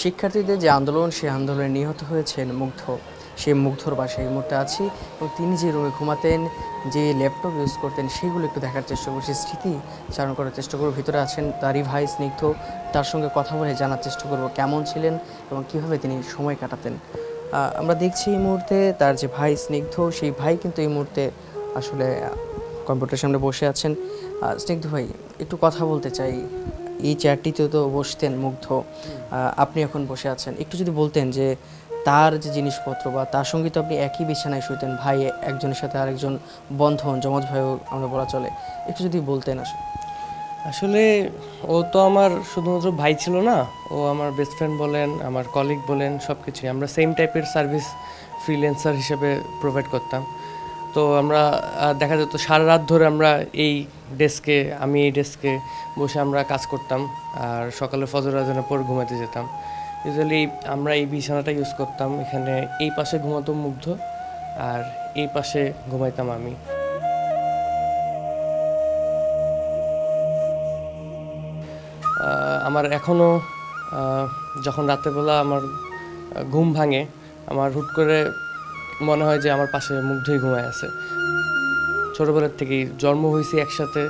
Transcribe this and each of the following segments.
শিক্ষার্থীদের যে আন্দোলন, সেই আন্দোলনে নিহত হয়েছেন মুগ্ধ। সেই মুগ্ধর বাসায় এই মুহূর্তে আছি এবং তিনি যে রুমে ঘুমাতেন, যে ল্যাপটপ ইউজ করতেন, সেগুলো একটু দেখার চেষ্টা করছি, স্মৃতি চারণ করার চেষ্টা করব। ভিতরে আছেন তারই ভাই স্নিগ্ধ, তার সঙ্গে কথা বলে জানার চেষ্টা করব কেমন ছিলেন এবং কীভাবে তিনি সময় কাটাতেন। আমরা দেখছি এই মুহূর্তে তার যে ভাই স্নিগ্ধ, সেই ভাই কিন্তু এই মুহূর্তে আসলে কম্পিউটারের সামনে বসে আছেন। স্নিগ্ধ ভাই, একটু কথা বলতে চাই। এই চেয়ারটিতে তো বসতেন মুগ্ধ, আপনি এখন বসে আছেন, একটু যদি বলতেন যে তার যে জিনিসপত্র বা তার সঙ্গে তো আপনি একই বিছানায় শুতেন, ভাই একজনের সাথে আরেকজন বন্ধন, যমজ ভাইও আমরা বলা চলে, একটু যদি বলতেন। আসলে ও তো আমার শুধুমাত্র ভাই ছিল না, ও আমার বেস্ট ফ্রেন্ড বলেন, আমার কলিগ বলেন, সব কিছুই আমরা সেম টাইপের সার্ভিস ফ্রিল্যান্সার হিসেবে প্রোভাইড করতাম। তো আমরা দেখা যেত সারা রাত ধরে আমরা আমি এই ডেস্কে বসে আমরা কাজ করতাম, আর সকালে ফজর আজানের পর ঘুমাতে যেতাম। ইউজুয়ালি আমরা এই বিছানাটা ইউজ করতাম, এখানে এই পাশে ঘুমাতো মুগ্ধ আর এই পাশে ঘুমাইতাম আমি। আমার এখনও যখন রাতেরবেলা আমার ঘুম ভাঙে, আমার হুট করে মনে হয় যে আমার পাশে মুগ্ধই ঘুমায় আছে। ছোটোবেলার থেকেই জন্ম হয়েছি একসাথে,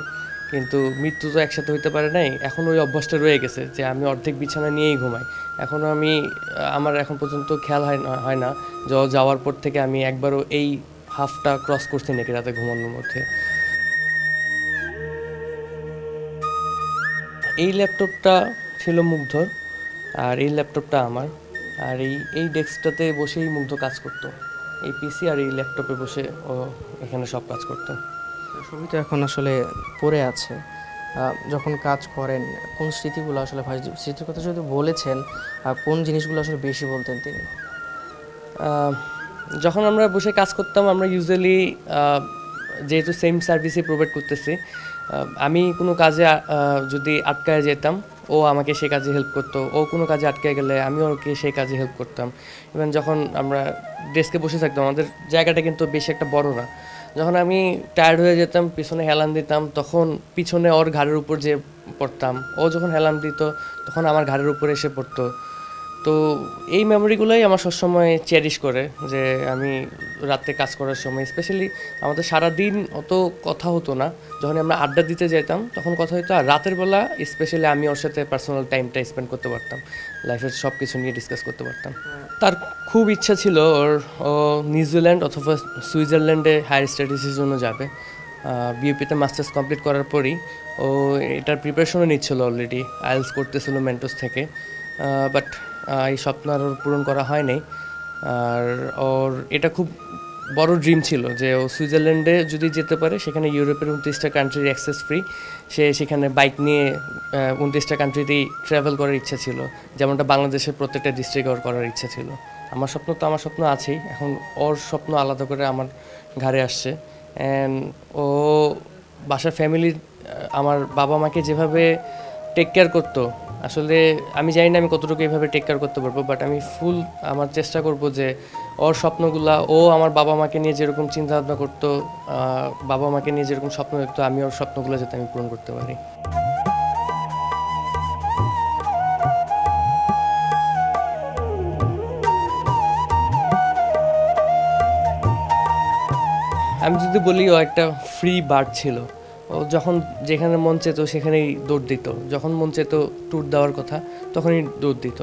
কিন্তু মৃত্যু তো একসাথে হইতে পারে নাই। এখন ওই অভ্যাসটা রয়ে গেছে যে আমি অর্ধেক বিছানা নিয়েই ঘুমাই। এখনও আমার এখন পর্যন্ত খেয়াল হয় না যে যাওয়ার পর থেকে আমি একবারও এই হাফটা ক্রস করছি নাকি রাতে ঘুমানোর মধ্যে। এই ল্যাপটপটা ছিল মুগ্ধর, আর এই ল্যাপটপটা আমার। আর এই ডেস্কটাতে বসেই মুগ্ধ কাজ করতো, এই পিসি আর এই ল্যাপটপে বসে ও এখানে সব কাজ করতো। সবই তো এখন আসলে পড়ে আছে। যখন কাজ করেন, কোন স্মৃতিগুলো আসলে ভাই, স্মৃতির কথা যদি বলেছেন, কোন জিনিসগুলো আসলে বেশি বলতেন তিনি? যখন আমরা বসে কাজ করতাম, আমরা ইউজুয়ালি যেহেতু সেম সার্ভিসই প্রোভাইড করতেছি, আমি কোনো কাজে যদি আটকায় যেতাম, ও আমাকে সেই কাজে হেল্প করতো। ও কোনো কাজে আটকে গেলে আমি ওকে সেই কাজে হেল্প করতাম। ইভেন যখন আমরা ডেস্কে বসে থাকতাম, আমাদের জায়গাটা কিন্তু বেশি একটা বড় না, যখন আমি টায়ার্ড হয়ে যেতাম, পিছনে হেলান দিতাম, তখন পিছনে ওর ঘাড়ের উপর যে পড়তাম, ও যখন হেলান দিত তখন আমার ঘাড়ের উপর এসে পড়তো। তো এই মেমোরিগুলোই আমার সবসময় চেরিশ করে, যে আমি রাতে কাজ করার সময় স্পেশালি আমাদের সারাদিন অত কথা হতো না, যখন আমরা আড্ডা দিতে যেতাম তখন কথা হতো, আর রাতের বেলা স্পেশালি আমি ওর সাথে পার্সোনাল টাইমটা স্পেন্ড করতে পারতাম, লাইফের সব কিছু নিয়ে ডিসকাস করতে পারতাম। তার খুব ইচ্ছা ছিল ও নিউজিল্যান্ড অথবা সুইজারল্যান্ডে হায়ার স্টাডিজের জন্য যাবে। বিউপিতে মাস্টার্স কমপ্লিট করার পরই ও এটার প্রিপারেশনও নিচ্ছিল, অলরেডি আইএলস করতেছিল মেন্টোস থেকে। বাট এই স্বপ্ন আর ওর পূরণ করা হয় নাই। আর ওর এটা খুব বড় ড্রিম ছিল যে ও সুইজারল্যান্ডে যদি যেতে পারে, সেখানে ইউরোপের 29টা কান্ট্রির অ্যাক্সেস ফ্রি, সে সেখানে বাইক নিয়ে 29টা কান্ট্রিতেই ট্রাভেল করার ইচ্ছা ছিল, যেমনটা বাংলাদেশের প্রত্যেকটা ডিস্ট্রিক্ট ওর করার ইচ্ছা ছিল। আমার স্বপ্ন আছেই, এখন ওর স্বপ্ন আলাদা করে আমার ঘাড়ে আসছে। অ্যান্ড ও বাসার ফ্যামিলির, আমার বাবা মাকে যেভাবে টেক কেয়ার করতো, আসলে আমি জানি না আমি কতটুকু এইভাবে টেক কেয়ার করতে পারবো, বাট আমি আমার চেষ্টা করব যে ওর স্বপ্নগুলা, ও আমার বাবা মাকে নিয়ে যেরকম চিন্তা ভাবনা করতো, বাবা মাকে নিয়ে যেরকম স্বপ্ন দেখতো, আমি ওর স্বপ্নগুলো যাতে আমি পূরণ করতে পারি। আমি যদি বলি, ও একটা ফ্রি বার্ড ছিল। ও যখন যেখানে মন চেত সেখানেই দৌড় দিত, যখন মন চেত ট্যুর দেওয়ার কথা তখনই দৌড় দিত।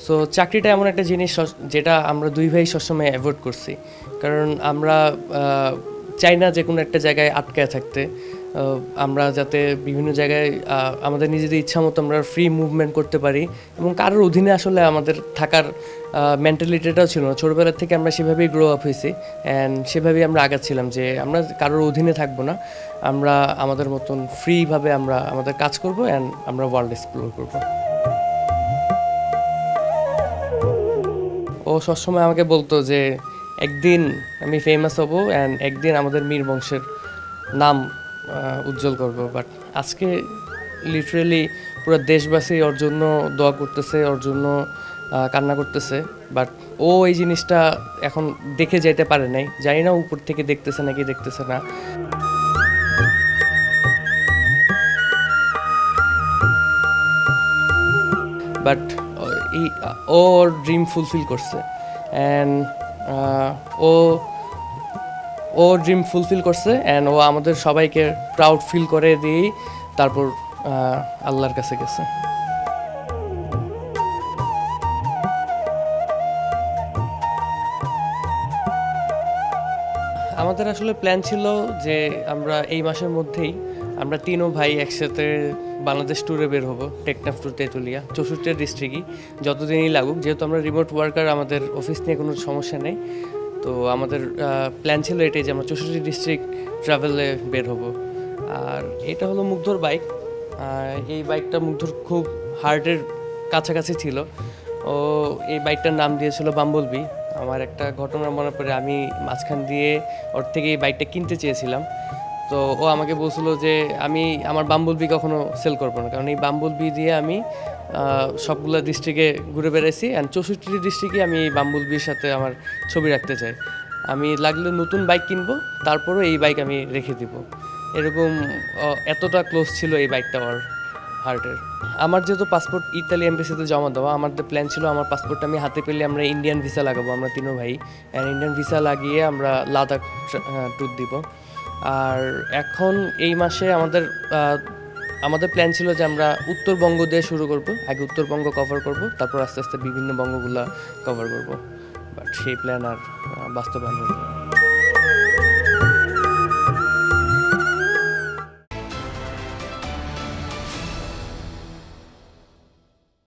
সো চাকরিটা এমন একটা জিনিস যেটা আমরা দুই ভাই সবসময় অ্যাভয়েড করছি, কারণ আমরা চাই না যে কোনো একটা জায়গায় আটকায় থাকতে। আমরা যাতে বিভিন্ন জায়গায় আমাদের নিজেদের ইচ্ছা মতো আমরা ফ্রি মুভমেন্ট করতে পারি, এবং কারোর অধীনে আসলে আমাদের থাকার মেন্টালিটিটাও ছিল না। ছোটোবেলার থেকে আমরা সেভাবেই গ্রো আপ হয়েছি, অ্যান্ড সেভাবেই আমরা আগাচ্ছিলাম যে আমরা কারোর অধীনে থাকবো না, আমরা আমাদের মতন ফ্রিভাবে আমরা আমাদের কাজ করব, অ্যান্ড আমরা ওয়ার্ল্ড এক্সপ্লোর করব। ও সবসময় আমাকে বলতো যে একদিন আমি ফেমাস হব, অ্যান্ড একদিন আমাদের মীর বংশের নাম উজ্জ্বল করব। বাট আজকে লিটারেলি পুরো দেশবাসী ওর জন্য দোয়া করতেছে, ওর জন্য কান্না করতেছে, বাট ও এই জিনিসটা এখন দেখে যেতে পারে নাই। জানি না উপর থেকে দেখতেছে নাকি দেখতেছে না। বাট ওর ড্রিম ফুলফিল করছে অ্যান্ড ও ও ড্রিম ফুলফিল করছে অ্যান্ড ও আমাদের সবাইকে প্রাউড ফিল করে দিয়েই তারপর আল্লাহর কাছে গেছে। আমাদের আসলে প্ল্যান ছিল যে আমরা এই মাসের মধ্যেই আমরা তিনও ভাই একসাথে বাংলাদেশ ট্যুরে বের হবো, টেকনাফ টু তেঁতুলিয়া 64 ডিস্ট্রিক্টই, যতদিনই লাগুক। যেহেতু আমরা রিমোট ওয়ার্কার, আমাদের অফিস নিয়ে কোনো সমস্যা নেই, তো আমাদের প্ল্যান ছিল এটাই যে আমরা 64 ডিস্ট্রিক্ট ট্রাভেলে বের হব। আর এটা হলো মুগ্ধর বাইক। এই বাইকটা মুগ্ধর খুব হার্টের কাছাকাছি ছিল। ও এই বাইকটার নাম দিয়েছিল বাম্বলবি। আমার একটা ঘটনা মনে পড়ে, আমি মাঝখান দিয়ে ওর থেকে এই বাইকটা কিনতে চেয়েছিলাম, তো ও আমাকে বলছিল যে আমি আমার বাম্বলবি কখনো সেল করবো না, কারণ এই বাম্বলবি দিয়ে আমি সবগুলো ডিস্ট্রিক্টে ঘুরে বেড়াইছি অ্যান্ড 64 ডিস্ট্রিক্টে আমি এই বাম্বলবির সাথে আমার ছবি রাখতে চাই। আমি লাগলে নতুন বাইক কিনবো, তারপরও এই বাইক আমি রেখে দিব। এরকম এতটা ক্লোজ ছিল এই বাইকটা ওর হার্টের। আমার যেহেতু পাসপোর্ট ইতালি এমবেসিতে জমা দেওয়া, আমাদের প্ল্যান ছিল আমার পাসপোর্টটা আমি হাতে পেলে আমরা ইন্ডিয়ান ভিসা লাগাবো, আমরা তিনও ভাই, অ্যান্ড ইন্ডিয়ান ভিসা লাগিয়ে আমরা লাদাখ ট্যুর দিব। আর এখন এই মাসে আমাদের প্ল্যান ছিল যে আমরা উত্তরবঙ্গ দিয়ে শুরু করব, আগে উত্তরবঙ্গ কভার করব, তারপর আস্তে আস্তে বিভিন্ন বঙ্গগুলা কভার করব, বাট সেই প্ল্যান আর বাস্তবায়ন হলো না।